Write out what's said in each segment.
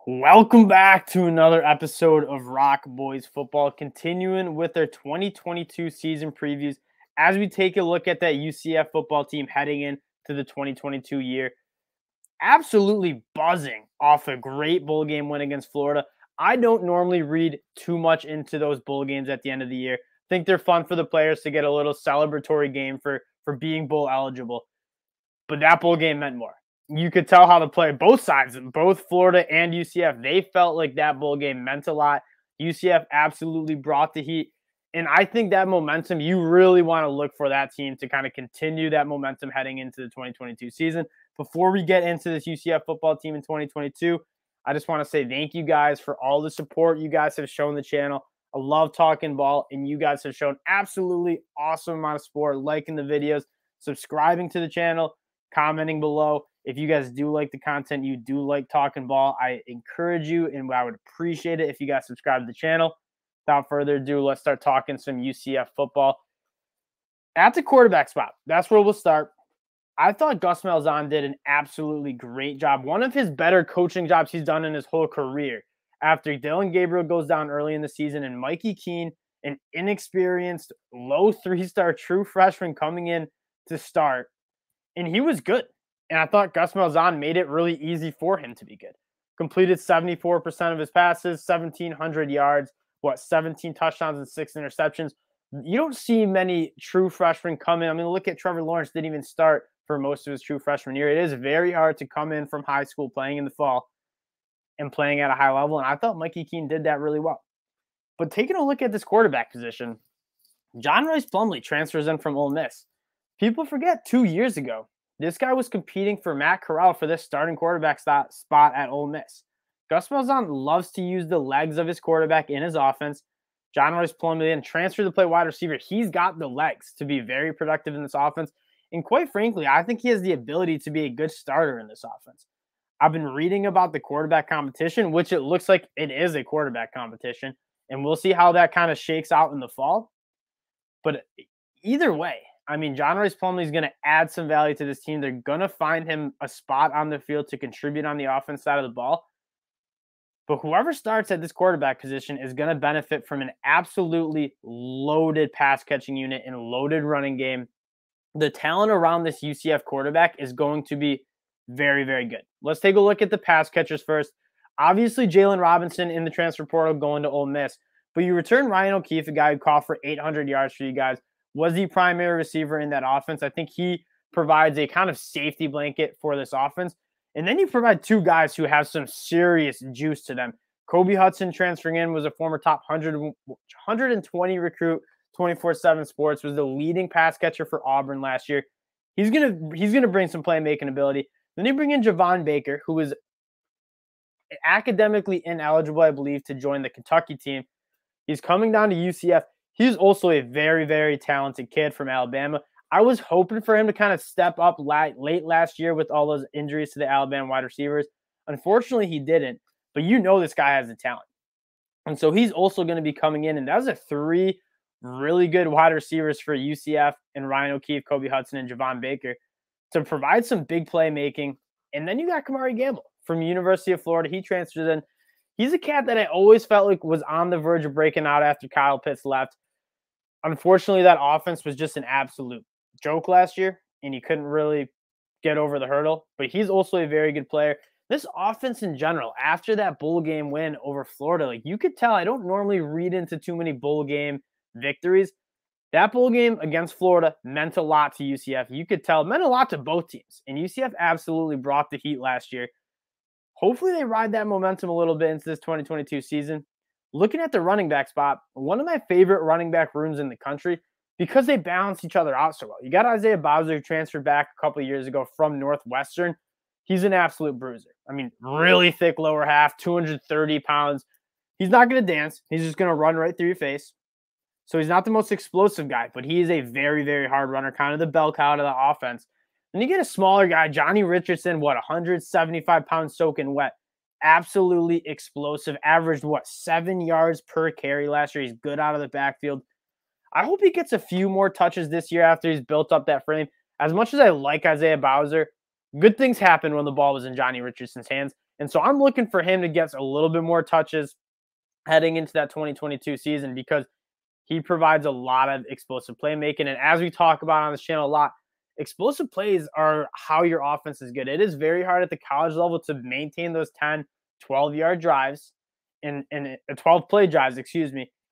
Welcome back to another episode of ROC Boys Football, continuing with their 2022 season previews as we take a look at that UCF football team heading into the 2022 year. Absolutely buzzing off a great bowl game win against Florida. I don't normally read too much into those bowl games at the end of the year. I think they're fun for the players to get a little celebratory game for being bowl eligible. But that bowl game meant more. You could tell how the play, both sides, both Florida and UCF, they felt like that bowl game meant a lot. UCF absolutely brought the heat. And I think that momentum, you really want to look for that team to kind of continue that momentum heading into the 2022 season. Before we get into this UCF football team in 2022, I just want to say thank you guys for all the support you guys have shown the channel. I love talking ball, and you guys have shown absolutely awesome amount of support, liking the videos, subscribing to the channel, commenting below. If you guys do like the content, you do like talking ball, I encourage you and I would appreciate it if you guys subscribe to the channel. Without further ado, let's start talking some UCF football. At the quarterback spot, that's where we'll start. I thought Gus Malzahn did an absolutely great job. One of his better coaching jobs he's done in his whole career. After Dillon Gabriel goes down early in the season and Mikey Keene, an inexperienced, low three-star true freshman coming in to start, and he was good. And I thought Gus Malzahn made it really easy for him to be good. Completed 74% of his passes, 1,700 yards, 17 touchdowns and 6 interceptions. You don't see many true freshmen come in. I mean, look at Trevor Lawrence, didn't even start for most of his true freshman year. It is very hard to come in from high school playing in the fall and playing at a high level. And I thought Mikey Keene did that really well. But taking a look at this quarterback position, John Rice Plumlee transfers in from Ole Miss. People forget 2 years ago, this guy was competing for Matt Corral for this starting quarterback spot at Ole Miss. Gus Malzahn loves to use the legs of his quarterback in his offense. John Rice Plumlee then transferred to play wide receiver. He's got the legs to be very productive in this offense. And quite frankly, I think he has the ability to be a good starter in this offense. I've been reading about the quarterback competition, which it looks like it is a quarterback competition. And we'll see how that kind of shakes out in the fall. But either way, I mean, John Rice Plumlee is going to add some value to this team. They're going to find him a spot on the field to contribute on the offense side of the ball. But whoever starts at this quarterback position is going to benefit from an absolutely loaded pass-catching unit and loaded running game. The talent around this UCF quarterback is going to be very, very good. Let's take a look at the pass catchers first. Obviously, Jalen Robinson in the transfer portal going to Ole Miss. But you return Ryan O'Keefe, a guy who caught for 800 yards for you guys, was the primary receiver in that offense. I think he provides a kind of safety blanket for this offense. And then you provide two guys who have some serious juice to them. Kobe Hudson transferring in was a former top 120 recruit, 24/7 Sports, was the leading pass catcher for Auburn last year. He's gonna bring some playmaking ability. Then you bring in Javon Baker, who is academically ineligible, I believe, to join the Kentucky team. He's coming down to UCF. He's also a very, very talented kid from Alabama. I was hoping for him to kind of step up late last year with all those injuries to the Alabama wide receivers. Unfortunately, he didn't. But you know this guy has the talent. And so he's also going to be coming in. And that was a 3 really good wide receivers for UCF and Ryan O'Keefe, Kobe Hudson, and Javon Baker to provide some big playmaking. And then you got Kamari Gamble from University of Florida. He transfers in. He's a cat that I always felt like was on the verge of breaking out after Kyle Pitts left. Unfortunately, that offense was just an absolute joke last year, and he couldn't really get over the hurdle. But he's also a very good player. This offense in general, after that bowl game win over Florida, like you could tell, I don't normally read into too many bowl game victories. That bowl game against Florida meant a lot to UCF. You could tell it meant a lot to both teams. And UCF absolutely brought the heat last year. Hopefully they ride that momentum a little bit into this 2022 season. Looking at the running back spot, one of my favorite running back rooms in the country because they balance each other out so well. You got Isaiah Bowser, who transferred back a couple of years ago from Northwestern. He's an absolute bruiser. I mean, really thick lower half, 230 pounds. He's not going to dance. He's just going to run right through your face. So he's not the most explosive guy, but he is a very, very hard runner, kind of the bell cow to the offense. Then you get a smaller guy, Johnny Richardson, 175 pounds soaking wet. Absolutely explosive. Averaged, 7 yards per carry last year. He's good out of the backfield. I hope he gets a few more touches this year after he's built up that frame. As much as I like Isaiah Bowser, good things happen when the ball was in Johnny Richardson's hands. And so I'm looking for him to get a little bit more touches heading into that 2022 season because he provides a lot of explosive playmaking. And as we talk about on this channel a lot, explosive plays are how your offense is good. It is very hard at the college level to maintain those 10, 12-yard drives and 12-play drives,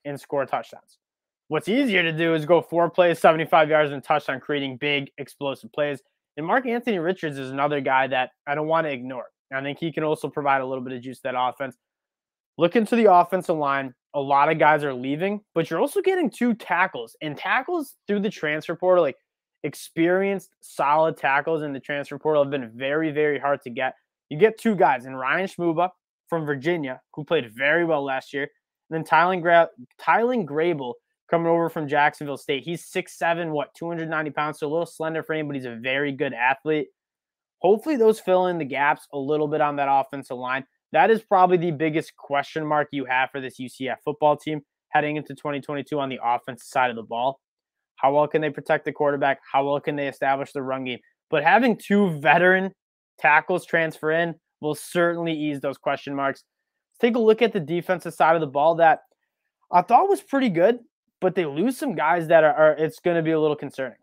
and score touchdowns. What's easier to do is go 4 plays, 75 yards, and a touchdown, creating big, explosive plays. And Mark Anthony Richards is another guy that I don't want to ignore. I think he can also provide a little bit of juice to that offense. Look into the offensive line. A lot of guys are leaving, but you're also getting 2 tackles. And tackles through the transfer portal, like experienced, solid tackles in the transfer portal have been very, very hard to get. You get 2 guys, and Ryan Shmuba from Virginia, who played very well last year, and then Tylen Grable coming over from Jacksonville State. He's 6'7", 290 pounds, so a little slender frame, but he's a very good athlete. Hopefully those fill in the gaps a little bit on that offensive line. That is probably the biggest question mark you have for this UCF football team heading into 2022 on the offensive side of the ball. How well can they protect the quarterback? How well can they establish the run game? But having 2 veteran tackles transfer in will certainly ease those question marks. Let's take a look at the defensive side of the ball that I thought was pretty good, but they lose some guys that are it's going to be a little concerning.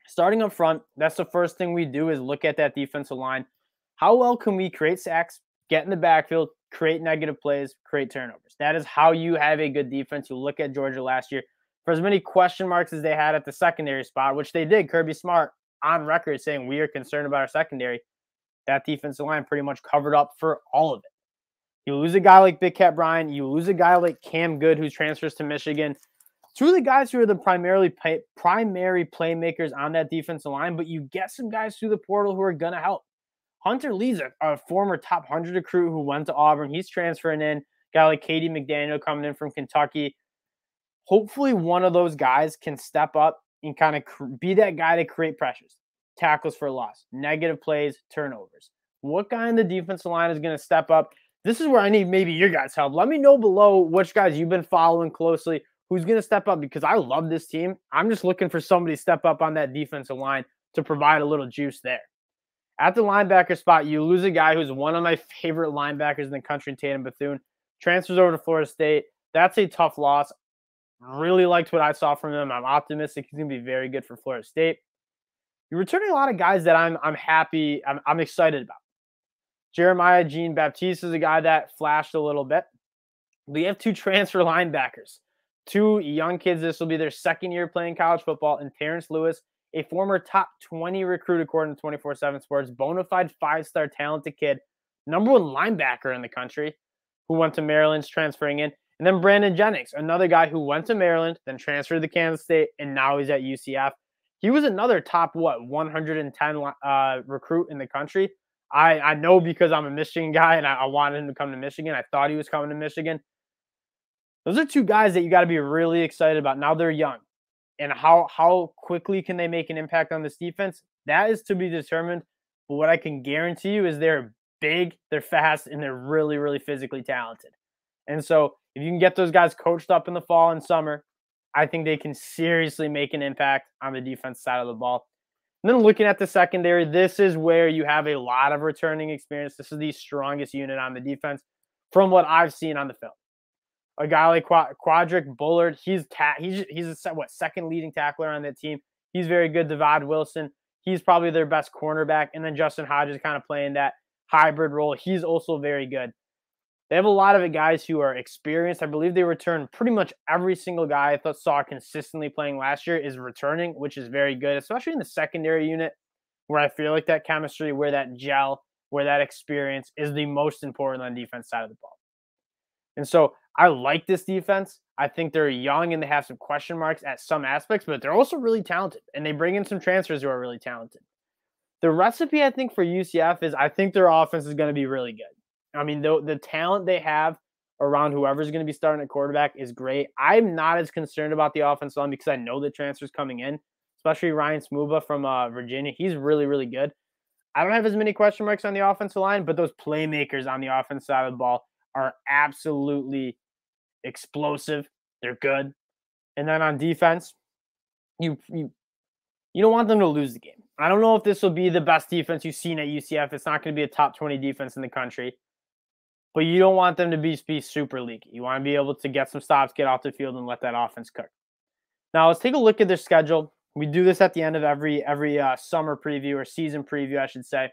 Starting up front, that's the first thing we do is look at that defensive line. How well can we create sacks, get in the backfield, create negative plays, create turnovers? That is how you have a good defense. You look at Georgia last year. For as many question marks as they had at the secondary spot, which they did, Kirby Smart on record saying we are concerned about our secondary, that defensive line pretty much covered up for all of it. You lose a guy like Big Cat Bryan. You lose a guy like Cam Good, who transfers to Michigan. 2 of the guys who are the primary playmakers on that defensive line, but you get some guys through the portal who are going to help. Hunter Lee's a former top 100 recruit who went to Auburn. He's transferring in. Guy like Katie McDaniel coming in from Kentucky. Hopefully one of those guys can step up and kind of be that guy to create pressures, tackles for loss, negative plays, turnovers. What guy in the defensive line is going to step up? This is where I need maybe your guys' help. Let me know below which guys you've been following closely. Who's going to step up? Because I love this team. I'm just looking for somebody to step up on that defensive line to provide a little juice there. At the linebacker spot, you lose a guy who's one of my favorite linebackers in the country, Tatum Bethune. Transfers over to Florida State. That's a tough loss. Really liked what I saw from him. I'm optimistic he's going to be very good for Florida State. You're returning a lot of guys that I'm happy, I'm excited about. Jeremiah Jean-Baptiste is a guy that flashed a little bit. We have 2 transfer linebackers. 2 young kids. This will be their second year playing college football. And Terence Lewis, a former top 20 recruit according to 24/7 Sports, bona fide 5-star talented kid, number 1 linebacker in the country, who went to Maryland's transferring in. And then Brandon Jennings, another guy who went to Maryland, then transferred to Kansas State, and now he's at UCF. He was another top, 110 recruit in the country. I know because I'm a Michigan guy, and I wanted him to come to Michigan. I thought he was coming to Michigan. Those are 2 guys that you got to be really excited about. Now they're young. And how quickly can they make an impact on this defense? That is to be determined. But what I can guarantee you is they're big, they're fast, and they're really, really physically talented. And so if you can get those guys coached up in the fall and summer, I think they can seriously make an impact on the defense side of the ball. And then looking at the secondary, this is where you have a lot of returning experience. This is the strongest unit on the defense from what I've seen on the film. A guy like Quadric Bullard, he's a second leading tackler on that team. He's very good. Devad Wilson, he's probably their best cornerback. And then Justin Hodges kind of playing that hybrid role. He's also very good. They have a lot of guys who are experienced. I believe they return pretty much every single guy I saw consistently playing last year is returning, which is very good, especially in the secondary unit where I feel like that chemistry, where that gel, where that experience is the most important on the defense side of the ball. And so I like this defense. I think they're young and they have some question marks at some aspects, but they're also really talented. And they bring in some transfers who are really talented. The recipe, I think, for UCF is I think their offense is going to be really good. I mean, the talent they have around whoever's going to be starting at quarterback is great. I'm not as concerned about the offensive line because I know the transfers coming in, especially Ryan Shmuba from Virginia. He's really, really good. I don't have as many question marks on the offensive line, but those playmakers on the offensive side of the ball are absolutely explosive. They're good. And then on defense, you don't want them to lose the game. I don't know if this will be the best defense you've seen at UCF. It's not going to be a top 20 defense in the country. But you don't want them to be super leaky. You want to be able to get some stops, get off the field, and let that offense cook. Now, let's take a look at their schedule. We do this at the end of every summer preview or season preview, I should say.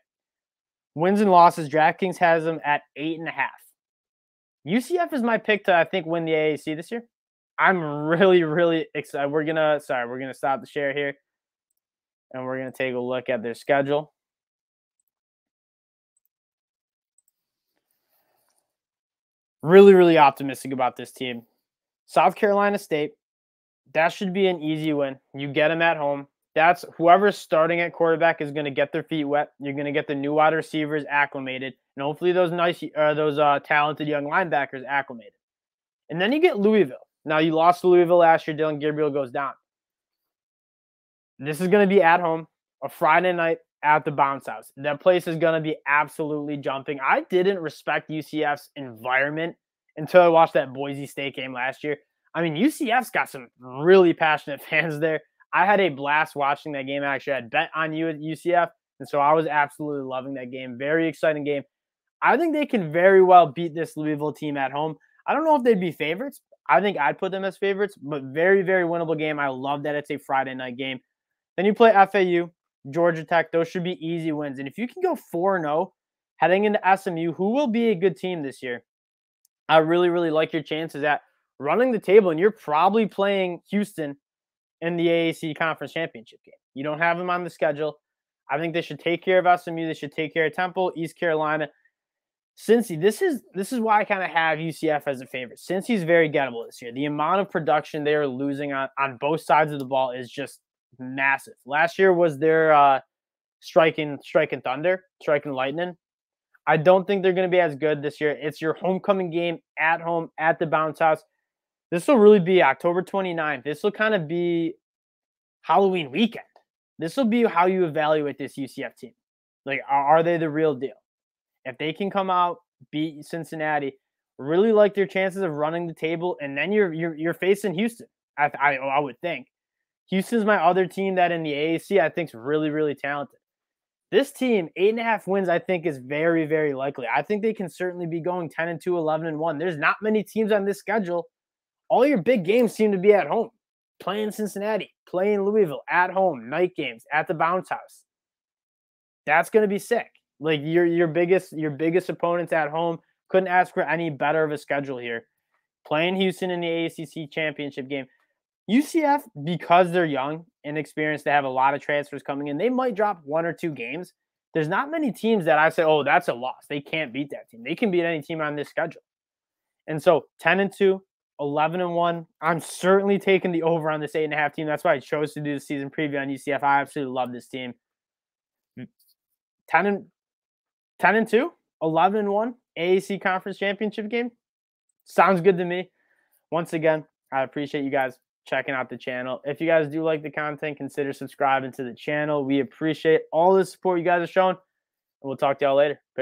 Wins and losses, DraftKings has them at 8.5. UCF is my pick to, I think, win the AAC this year. I'm really, really excited. We're gonna stop the share here, and we're gonna take a look at their schedule. Really, really optimistic about this team. South Carolina State, that should be an easy win. You get them at home. That's whoever's starting at quarterback is going to get their feet wet. You're going to get the new wide receivers acclimated, and hopefully those talented young linebackers acclimated. And then you get Louisville. Now, you lost to Louisville last year. Dylan Gabriel goes down. This is going to be at home, a Friday night at the bounce house. That place is going to be absolutely jumping. I didn't respect UCF's environment until I watched that Boise State game last year. I mean, UCF's got some really passionate fans there. I had a blast watching that game. Actually, I had bet on you at UCF, and so I was absolutely loving that game. Very exciting game. I think they can very well beat this Louisville team at home. I don't know if they'd be favorites. I think I'd put them as favorites, but very, very winnable game. I love that it's a Friday night game. Then you play FAU, Georgia Tech. Those should be easy wins. And if you can go 4-0 heading into SMU, who will be a good team this year, I really, really like your chances at running the table. And you're probably playing Houston in the AAC Conference Championship game. You don't have them on the schedule. I think they should take care of SMU. They should take care of Temple, East Carolina. Cincy, this is why I kind of have UCF as a favorite. Cincy's very gettable this year. The amount of production they are losing on both sides of the ball is just massive. Last year was their striking thunder, striking lightning. I don't think they're going to be as good this year. It's your homecoming game at home at the bounce house. This will really be October 29th. This will kind of be Halloween weekend. This will be how you evaluate this UCF team. Like, are they the real deal? If they can come out, beat Cincinnati, really like their chances of running the table, and then you're facing Houston. I would think. Houston's my other team that in the AAC I think is really, really talented. This team, 8.5 wins, I think is very, very likely. I think they can certainly be going 10-2, 11-1. There's not many teams on this schedule. All your big games seem to be at home. Playing Cincinnati, playing Louisville, at home, night games, at the bounce house. That's going to be sick. Like your biggest opponents at home. Couldn't ask for any better of a schedule here. Playing Houston in the AACC championship game. UCF, because they're young, inexperienced, they have a lot of transfers coming in. They might drop 1 or 2 games. There's not many teams that I say, oh, that's a loss. They can't beat that team. They can beat any team on this schedule. And so 10-2, 11-1. I'm certainly taking the over on this 8.5 team. That's why I chose to do the season preview on UCF. I absolutely love this team. 10-2, 11-1, AAC Conference Championship game. Sounds good to me. Once again, I appreciate you guys checking out the channel. If you guys do like the content, consider subscribing to the channel. We appreciate all the support you guys are showing, and we'll talk to y'all later. Peace.